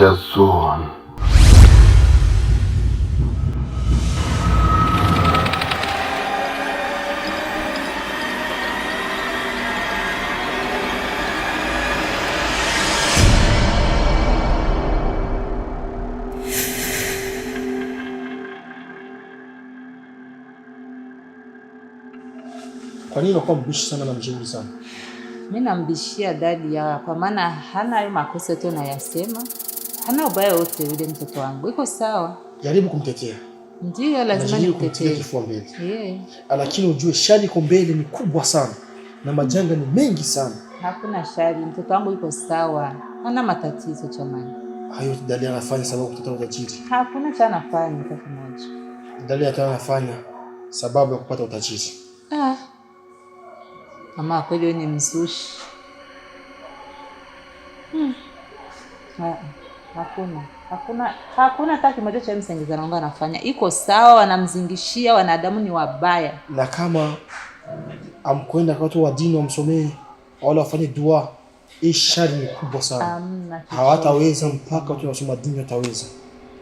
Jason. Kwa nini unakuwa mbishi sana na mjeuri sana? Mimi nambishia dadi ya kwa maana hana hayo makosa yote unayasema. Hana ubaya wote yule mtoto wangu. Iko sawa. Jaribu kumtetea. Ndiyo lazima nitetee kifua mbele. Lakini ujue shari iko mbele ni kubwa sana na majanga ni mengi sana. Hakuna shari, mtoto wangu iko sawa. Hana matatizo chamani. Hayo dadi anafanya sababu kutafuta utajiri. Hakuna cha anafanya kwa kimoja. Dadi anafanya sababu ya kupata utajiri. Mama kweli wewe ni mzushi. Hakuna hata kimoja cha msengezano wangu anafanya. Iko sawa, wanamzingishia, wanadamu ni wabaya. Na kama amkwenda kwa watu wa dini wamsomee wala wafanye dua, hii shari ni kubwa sana. Hawataweza mpaka watu wasoma dini wataweza.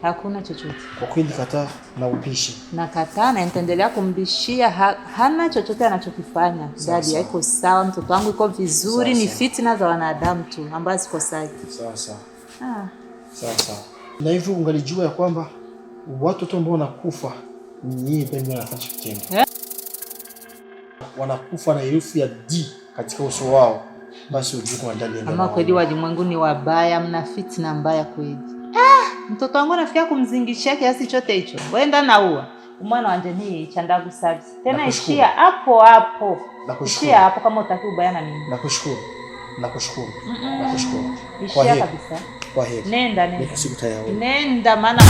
Hakuna chochote. Kwa kweli kataa na ubishi. Nakataa na nitaendelea kumbishia. Hana chochote anachokifanya. Dadi haiko sawa, mtoto wangu iko vizuri, ni fitina za wanadamu tu ambazo ziko sawa. Sawa. Sawa. Na hivyo ungalijua ya kwamba watu ambao wanakufa ni yeye ndiye anafanya kitendo. Wanakufa na herufi ya D katika uso wao. Basi ujue kwa ndani ya mama kweli walimwengu ni wabaya, mna fitina mbaya kweli. Mtoto wangu anafikia kumzingishia kiasi chote hicho. Wenda naua. Umwana wanje ni chandagu sabi. Tena ishia hapo. Ishia hapo kama utaki ubaya na mimi. Nakushukuru. Ishia kabisa. Kwa heri. Nenda. Nikusikuta Nenda maana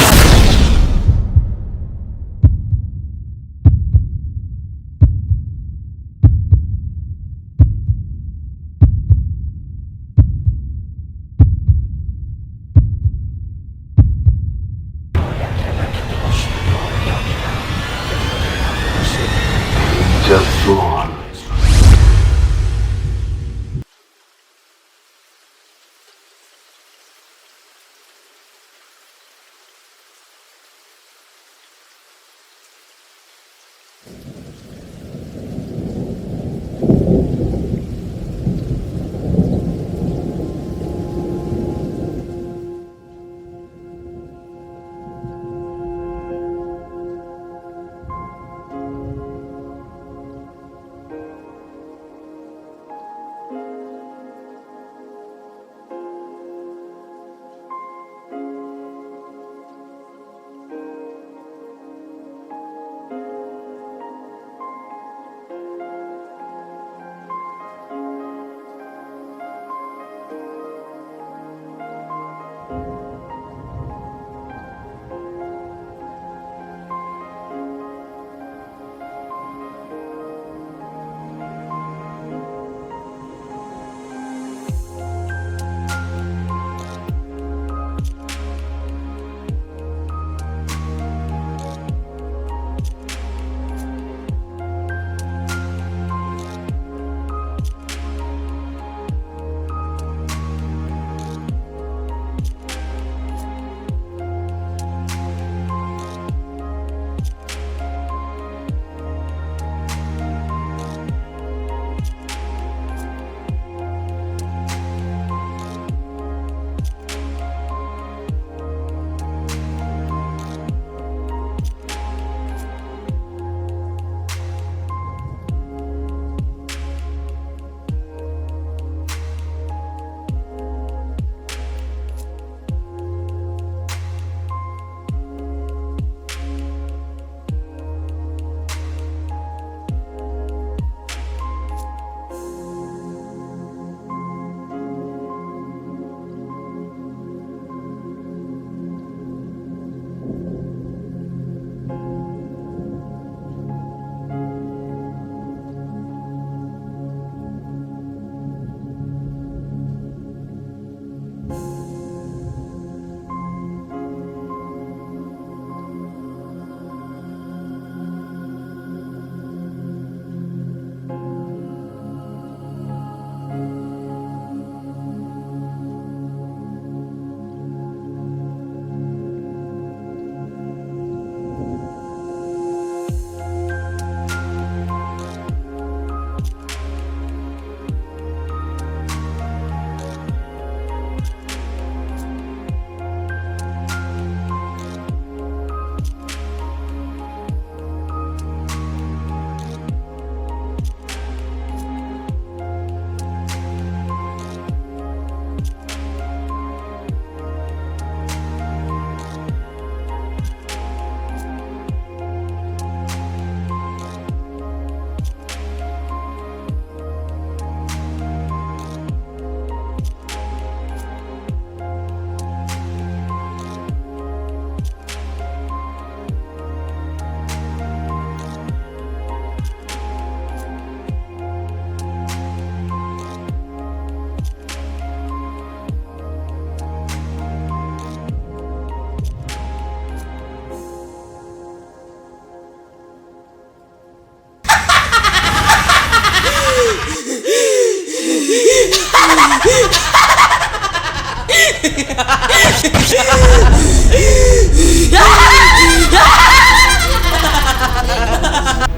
Jason.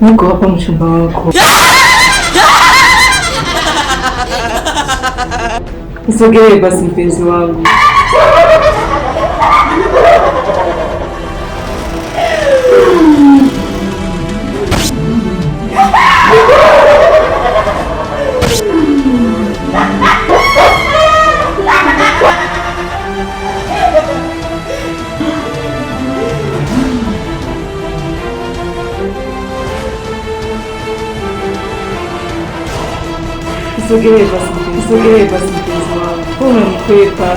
Niko hapa mchumba wako. Usogee basi mpenzi wangu. Usogee basi mpenzi wangu. Unanikwepa.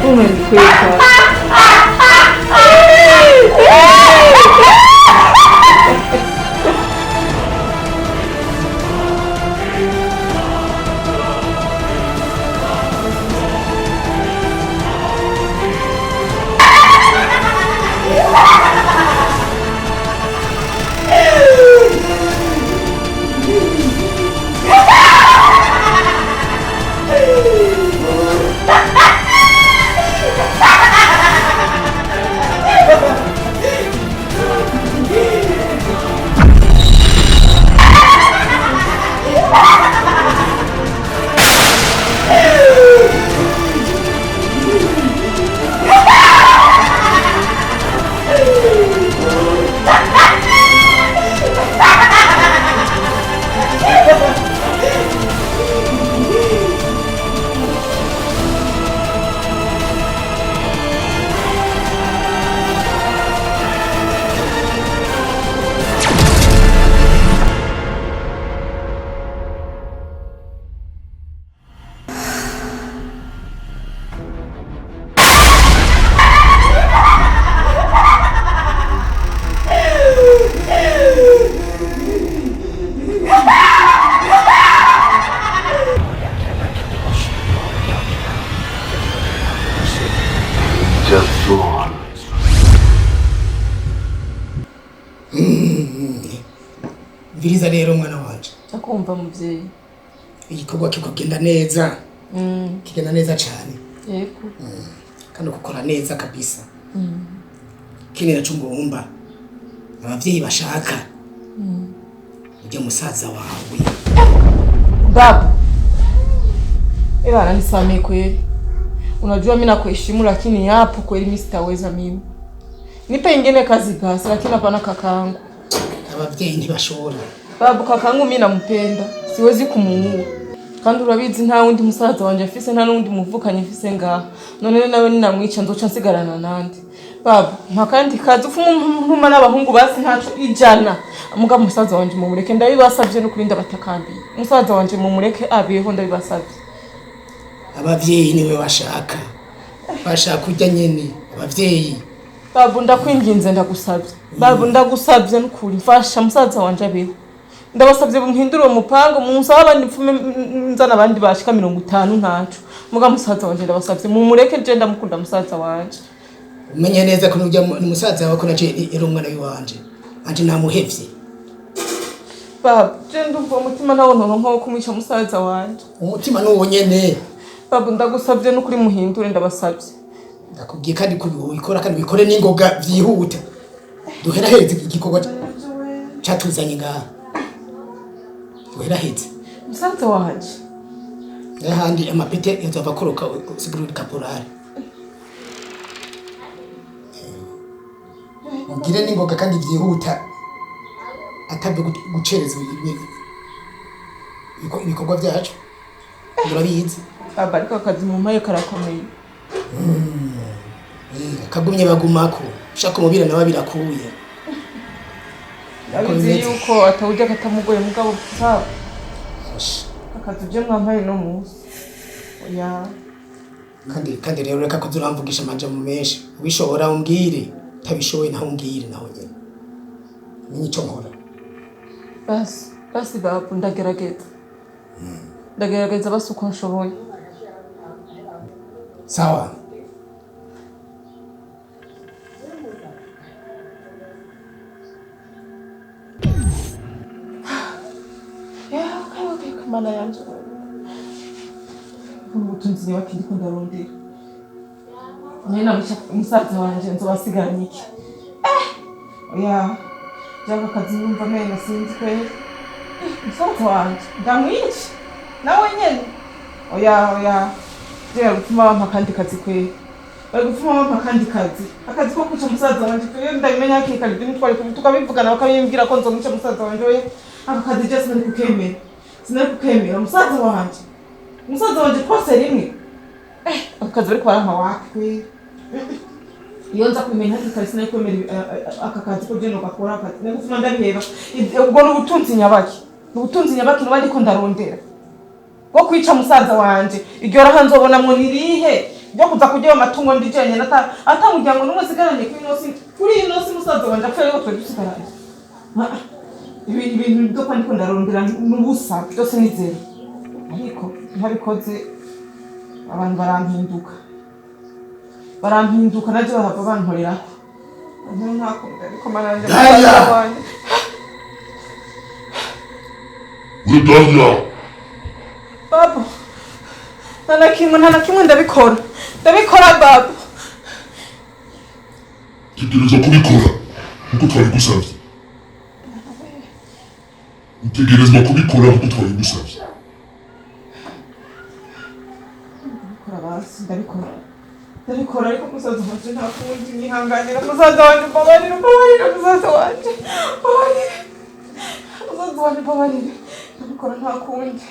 Just gone. Viriza rero mwana wanje. Akumva muvyeyi. Igikorwa kikugenda neza. Kigenda neza cyane. Yego. Kandi ukora neza kabisa. Kini nacungumba. Abavyeyi bashaka. Ujye musaza wawe. Babu. Ila nisamee kweli. Unajua mimi nakuheshimu lakini hapo kweli mimi sitaweza mimi. Nipe ingine kazi basi lakini hapana kakaangu. Abavyeyi ntibashobora. Babu kakaangu mimi nampenda. Siwezi kumuua. Kandi urabizi nta wundi musaza wanje afise nta nundi muvukanye afise ngaha. None nawe ninamwica nzoca nsigarana nandi. Babu ntakandi kazi ufuma n'abahungu basi ntaco ijana. Amuga musaza wanje mumureke ndabibasavye no kurinda batakambiye. Musaza wanje mumureke abeho ndabibasavye. Abavyeyi niwe bashaka kujya nyene abavyeyi. Babu ndakwinginze ndagusavye. Babu ndagusavye n'ukuri mfasha musaza wanje abeho. Ndabasavye muhindure umupango munsaba abandi mfume nzana abandi bashika 50 ntacu. Muga musaza wanje ndabasavye mumureke je ndamukunda musaza wanje. Umenye neza ko nujya ni musaza wako naje ero umwana wanje. Anje namuhevye. Babu je ndumva umutima nawo nko kumwica musaza wanje. Umutima nuwo nyene. Babu ndagusavye n'ukuri muhindure ndabasavye. Ndakubwiye kandi kubikora kandi bikore n'ingoga vyihuta. Duhera heze igikorwa cyatuzanye ngaha. Duhera heze. Musaza wanje. N'ahandi amapete yazava koroka sigururi kaporari. Ngire n'ingoga kandi vyihuta. Atabyo gucereza ibikorwa byacu. Urabizi. Baba ariko akazi mu mpaye karakomeye. Kagumye bagumako. Ushaka umubira nawe birakuye. Abizi yuko atawujya katamugoye mugabo sawa. Akazi je mwampaye no musi. Oya. Kandi rero reka kuzuramvugisha manje mu menshi. Ubishobora umbwire. Tabishoboye naho umbwire naho nyene. Nico nkora. Basi babu ndagerageza. Ndagerageza basi uko nshoboye. Sawa. Okay, mana yangu. ubutunzi nyabaki ndiko ndarondera. Nyine namushaka umusaza wanje nzobasigaranye iki? Oya, jaga kazi numva mena sinzi kweli. Umusaza wanje ndamwica nawe nyene. Oya, jya gutuma bampa kandi kazi kweli. Bari gutuma bampa kandi kazi. Akazi ko kwica umusaza wanje kweli ndabimenya hakiri kare twari tukabivugana bakabimbwira ko nzomwica umusaza wanje we. Aka kazi je sinari kukemera. Sinari kukemera umusaza wanje. Umusaza wanje twose rimwe. Akazi bari kwarampa wakwe. Iyo nza kumenya hakiri kare sinari kwemera aka kazi ko je no gakora akazi. Negufuma ndabiheba. Ubwo n'ubutunzi nyabaki. Ubutunzi nyabaki n'abandi ko ndarondera. Wo kwica musaza wanje iryo raha nzobonamwo nirihe byo kuza kujya amatungo ndijenye atamujyango numwe sigaranye kuri inosi musaza wanje apfa yo twe dusigaranye ibintu byo kwandiko ndarondera n'ubusa byose nizera ariko ntabikoze abantu barampinduka naje bahava bankorera ntako ariko maranje musaza wanje Udanya Baba, nta na kimwe ndabikora baba. Tegereza kubikora nkuko twabigusabye. Utegerezwa kubikora nkuko twabigusabye. Ndabikora ariko musaza wanje nta kundi nihanganira musaza wanje babarira musaza wanje babarira. Ndabikora nta kundi.